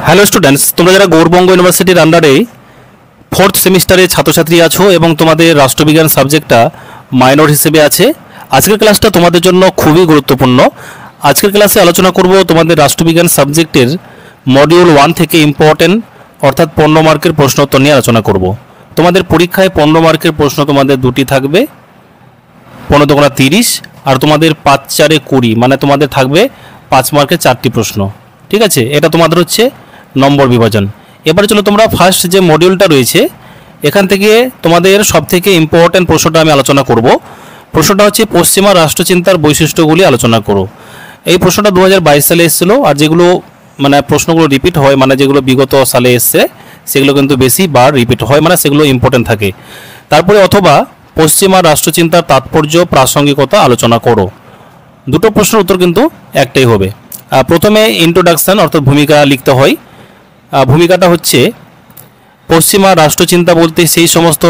Hello students, তোমরা যারা গৌরবঙ্গ ইউনিভার্সিটির আন্ডারে ফোর্থ সেমিস্টারে ছাত্রছাত্রী আছো এবং তোমাদের রাষ্ট্রবিজ্ঞান সাবজেক্টটা মাইনর হিসেবে আছে, আজকের ক্লাসটা তোমাদের জন্য খুবই গুরুত্বপূর্ণ। আজকের ক্লাসে আলোচনা করব তোমাদের রাষ্ট্রবিজ্ঞান সাবজেক্টের মডিউল 1 থেকে ইম্পর্টেন্ট অর্থাৎ 15 মার্কের প্রশ্নোত্তর নিয়ে আলোচনা করব। তোমাদের পরীক্ষায় 15 মার্কের প্রশ্ন তোমাদের দুটি থাকবে, 15 দুগুণা 30, আর তোমাদের 5 4 20, মানে তোমাদের থাকবে 5 মার্কের 4টি প্রশ্ন। ঠিক আছে, এটা তোমাদের হচ্ছে নম্বর বিভাজন। এবারে চলো তোমরা ফার্স্ট যে মডিউলটা রয়েছে এখান থেকে তোমাদের সবথেকে ইম্পর্টেন্ট প্রশ্নটা আমি আলোচনা করব। প্রশ্নটা হচ্ছে পশ্চিমা রাষ্ট্রচিন্তার বৈশিষ্ট্যগুলি আলোচনা করো। এই প্রশ্নটা 2022 সালে এসেছিল, আর যেগুলো মানে প্রশ্নগুলো রিপিট হয়, মানে যেগুলো বিগত সালে এসছে সেগুলো কিন্তু বেশি বার রিপিট হয়, মানে সেগুলো ইম্পর্টেন্ট থাকে। তারপরে অথবা পশ্চিমা রাষ্ট্রচিন্তার তাৎপর্য প্রাসঙ্গিকতা আলোচনা করো। দুটো প্রশ্নের উত্তর কিন্তু একটাই হবে। প্রথমে ইন্ট্রোডাকশন অর্থাৎ ভূমিকা লিখতে হয়। ভূমিকাটা হচ্ছে পশ্চিমা রাষ্ট্রচিন্তা বলতে সেই সমস্ত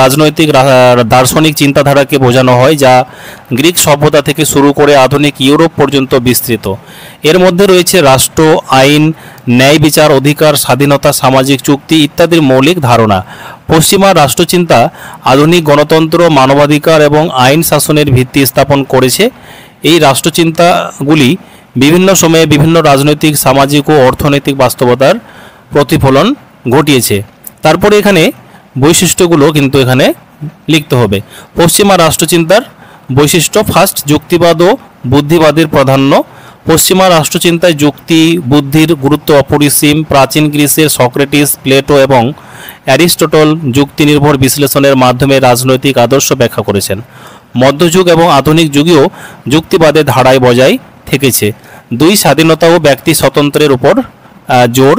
রাজনৈতিক দার্শনিক চিন্তাধারাকে বোঝানো হয় যা গ্রিক সভ্যতা থেকে শুরু করে আধুনিক ইউরোপ পর্যন্ত বিস্তৃত। এর মধ্যে রয়েছে রাষ্ট্র, আইন, ন্যায় বিচার, অধিকার, স্বাধীনতা, সামাজিক চুক্তি ইত্যাদির মৌলিক ধারণা। পশ্চিমা রাষ্ট্রচিন্তা আধুনিক গণতন্ত্র, মানবাধিকার এবং আইন শাসনের ভিত্তি স্থাপন করেছে। এই রাষ্ট্রচিন্তাগুলি বিভিন্ন সময়ে বিভিন্ন রাজনৈতিক, সামাজিক ও অর্থনৈতিক বাস্তবতার প্রতিফলন ঘটিয়েছে। তারপরে এখানে বৈশিষ্ট্যগুলো কিন্তু এখানে লিখতে হবে। পশ্চিমা রাষ্ট্রচিন্তার বৈশিষ্ট্য, ফার্স্ট, যুক্তিবাদ ও বুদ্ধিবাদের প্রাধান্য। পশ্চিমা রাষ্ট্রচিন্তায় যুক্তি বুদ্ধির গুরুত্ব অপরিসীম। প্রাচীন গ্রিসের সক্রেটিস, প্লেটো এবং অ্যারিস্টটল যুক্তি নির্ভর বিশ্লেষণের মাধ্যমে রাজনৈতিক আদর্শ ব্যাখ্যা করেছেন। মধ্যযুগ এবং আধুনিক যুগেও যুক্তিবাদের ধারায় বজায় থেকেছে। 2, স্বাধীনতা ও ব্যক্তি স্বাতন্ত্র্যের উপর জোর।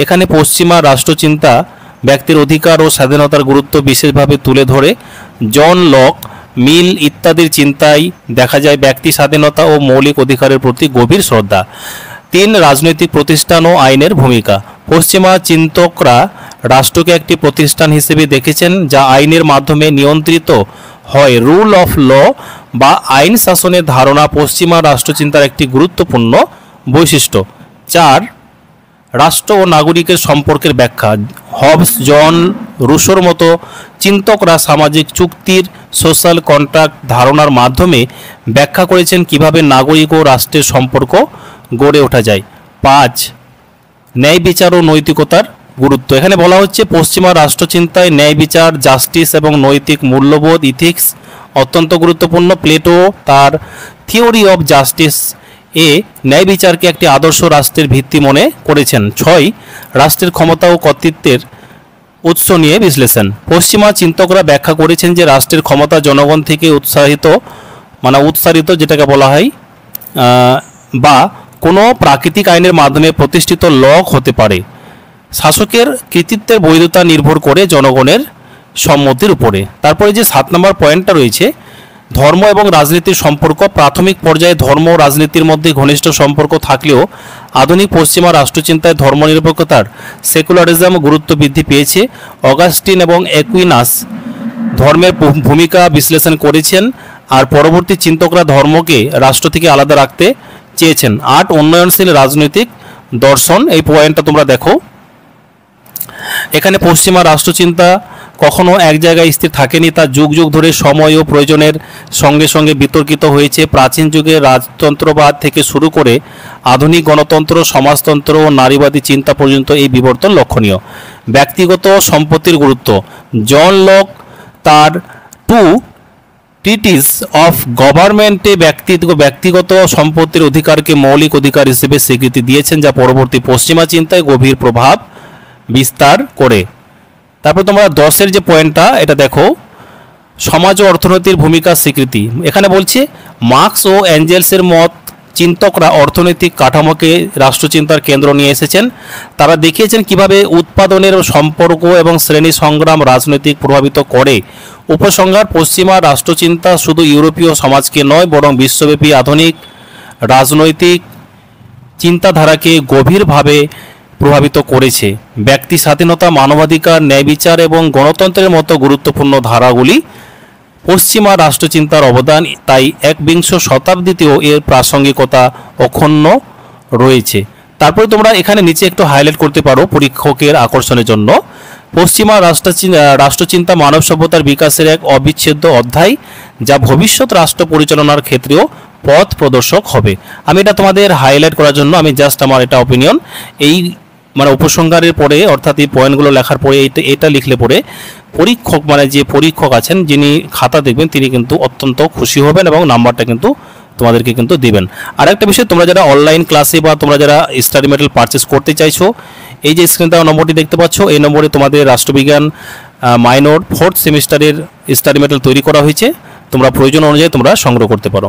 এখানে পশ্চিমা রাষ্ট্রচিন্তা ব্যক্তির অধিকার ও স্বাধীনতার গুরুত্ব বিশেষভাবে তুলে ধরে। জন লক, মিল ইত্যাদির চিন্তায় দেখা যায় ব্যক্তি স্বাধীনতা ও মৌলিক অধিকারের প্রতি গভীর শ্রদ্ধা। 3, রাজনৈতিক প্রতিষ্ঠান ও আইনের ভূমিকা। পশ্চিমা চিন্তকরা রাষ্ট্রকে একটি প্রতিষ্ঠান হিসেবে দেখেছেন যা আইনের মাধ্যমে নিয়ন্ত্রিত হয়। রুল অফ ল বা আইন শাসনের ধারণা পশ্চিমা রাষ্ট্রচিন্তার একটি গুরুত্বপূর্ণ বৈশিষ্ট্য। 4, রাষ্ট্র ও নাগরিকের সম্পর্কের ব্যাখ্যা। হবস, জন রুসোর মতো চিন্তকরা সামাজিক চুক্তির সোশ্যাল কন্ট্রাক্ট ধারণার মাধ্যমে ব্যাখ্যা করেছেন কিভাবে নাগরিক ও রাষ্ট্রের সম্পর্ক গড়ে ওঠা যায়। 5, ন্যায় বিচার ও নৈতিকতার গুরুত্ব। এখানে বলা হচ্ছে পশ্চিমা রাষ্ট্রচিন্তায় ন্যায় বিচার, জাস্টিস এবং নৈতিক মূল্যবোধ ইথিক্স অত্যন্ত গুরুত্বপূর্ণ। প্লেটো তার থিওরি অফ জাস্টিস ন্যায় বিচারকে একটি আদর্শ রাষ্ট্রের ভিত্তি মনে করেছেন। 6, রাষ্ট্রের ক্ষমতা ও কর্তৃত্বের উৎস নিয়ে বিশ্লেষণ। পশ্চিমা চিন্তকরা ব্যাখ্যা করেছেন যে রাষ্ট্রের ক্ষমতা জনগণ থেকে উৎসারিত যেটাকে বলা হয় বা কোনো প্রাকৃতিক আইনের মাধ্যমে প্রতিষ্ঠিত লক হতে পারে। শাসকের কৃতিত্বের বৈধতা নির্ভর করে জনগণের সম্মতির উপরে। তারপরে যে 7 নম্বর পয়েন্টটা রয়েছে, ধর্ম এবং রাজনীতির সম্পর্ক। প্রাথমিক পর্যায়ে ধর্ম ও রাজনীতির মধ্যে ঘনিষ্ঠ সম্পর্ক থাকলেও আধুনিক পশ্চিমা রাষ্ট্রচিন্তায় ধর্মনিরপেক্ষতার সেকুলারিজম গুরুত্ব বৃদ্ধি পেয়েছে। অগাস্টিন এবং অ্যাকুইনাস ধর্মের ভূমিকা বিশ্লেষণ করেছেন, আর পরবর্তী চিন্তকরা ধর্মকে রাষ্ট্র থেকে আলাদা রাখতে চেয়েছেন। 8, উন্নয়নশীল রাজনৈতিক দর্শন। এই পয়েন্টটা তোমরা দেখো। এখানে পশ্চিমা রাষ্ট্রচিন্তা কখনো এক জায়গায় স্থির থাকেনি, তা যুগ যুগ ধরে সময় ও প্রয়োজনের সঙ্গে সঙ্গে বিতর্কিত হয়েছে। প্রাচীন যুগে রাজতন্ত্রবাদ থেকে শুরু করে আধুনিক গণতন্ত্র, সমাজতন্ত্র ও নারীবাদী চিন্তা পর্যন্ত এই বিবর্তন লক্ষণীয়। ব্যক্তিগত সম্পত্তির গুরুত্ব। জন লক তার 2 ট্রিটিস অফ গভর্নমেন্টে ব্যক্তিগত সম্পত্তির অধিকারকে মৌলিক অধিকার হিসেবে স্বীকৃতি দিয়েছেন, যা পরবর্তী পশ্চিমা চিন্তায় গভীর প্রভাব বিস্তার করে। তারপর তোমরা 10 যে পয়েন্টটা এটা দেখো, সমাজ ও অর্থনীতির ভূমিকা স্বীকৃতি। এখানে বলছে মার্কস ও এঞ্জেলসের মত চিন্তকরা অর্থনৈতিক কাঠামোকে রাষ্ট্রচিন্তার কেন্দ্র নিয়ে এসেছেন। তারা দেখিয়েছেন কিভাবে উৎপাদনের সম্পর্ক এবং শ্রেণী সংগ্রাম রাজনৈতিক প্রভাবিত করে। উপসংহার, পশ্চিমা রাষ্ট্রচিন্তা শুধু ইউরোপীয় সমাজকে নয় বরং বিশ্বব্যাপী আধুনিক রাজনৈতিক চিন্তাধারাকে গভীরভাবে প্রভাবিত করেছে। ব্যক্তি স্বাধীনতা, মানবাধিকার, ন্যায় বিচার এবং গণতন্ত্রের মতো গুরুত্বপূর্ণ ধারাগুলি পশ্চিমা রাষ্ট্রচিন্তার অবদান, তাই 21শ শতাব্দীতেও এর প্রাসঙ্গিকতা অক্ষুণ্ণ রয়েছে। তারপরে তোমরা এখানে নিচে একটু হাইলাইট করতে পারো পরীক্ষকের আকর্ষণের জন্য, পশ্চিমা রাষ্ট্রচিন্তা মানব সভ্যতার বিকাশের এক অবিচ্ছেদ্য অধ্যায়, যা ভবিষ্যৎ রাষ্ট্র পরিচালনার ক্ষেত্রেও পথ প্রদর্শক হবে। আমি এটা তোমাদের হাইলাইট করার জন্য আমি জাস্ট আমার এটা অপিনিয়ন, এই মানে উপসংহারের পরে অর্থাৎ এই পয়েন্টগুলো লেখার পরে এটা লিখলে পরে পরীক্ষক মানে যে পরীক্ষক আছেন যিনি খাতা দেখবেন তিনি কিন্তু অত্যন্ত খুশি হবেন এবং নাম্বারটা কিন্তু তোমাদেরকে কিন্তু দিবেন। আর একটা বিষয়, তোমরা যারা অনলাইন ক্লাসে বা তোমরা যারা স্টাডি মেটেরিয়াল পারচেস করতে চাইছো, এই যে স্ক্রিনে দেওয়া নম্বরটি দেখতে পাচ্ছ, এই নম্বরে তোমাদের রাষ্ট্রবিজ্ঞান মাইনর 4th সেমিস্টারের স্টাডি মেটেরিয়াল তৈরি করা হয়েছে। তোমরা প্রয়োজন অনুযায়ী তোমরা সংগ্রহ করতে পারো।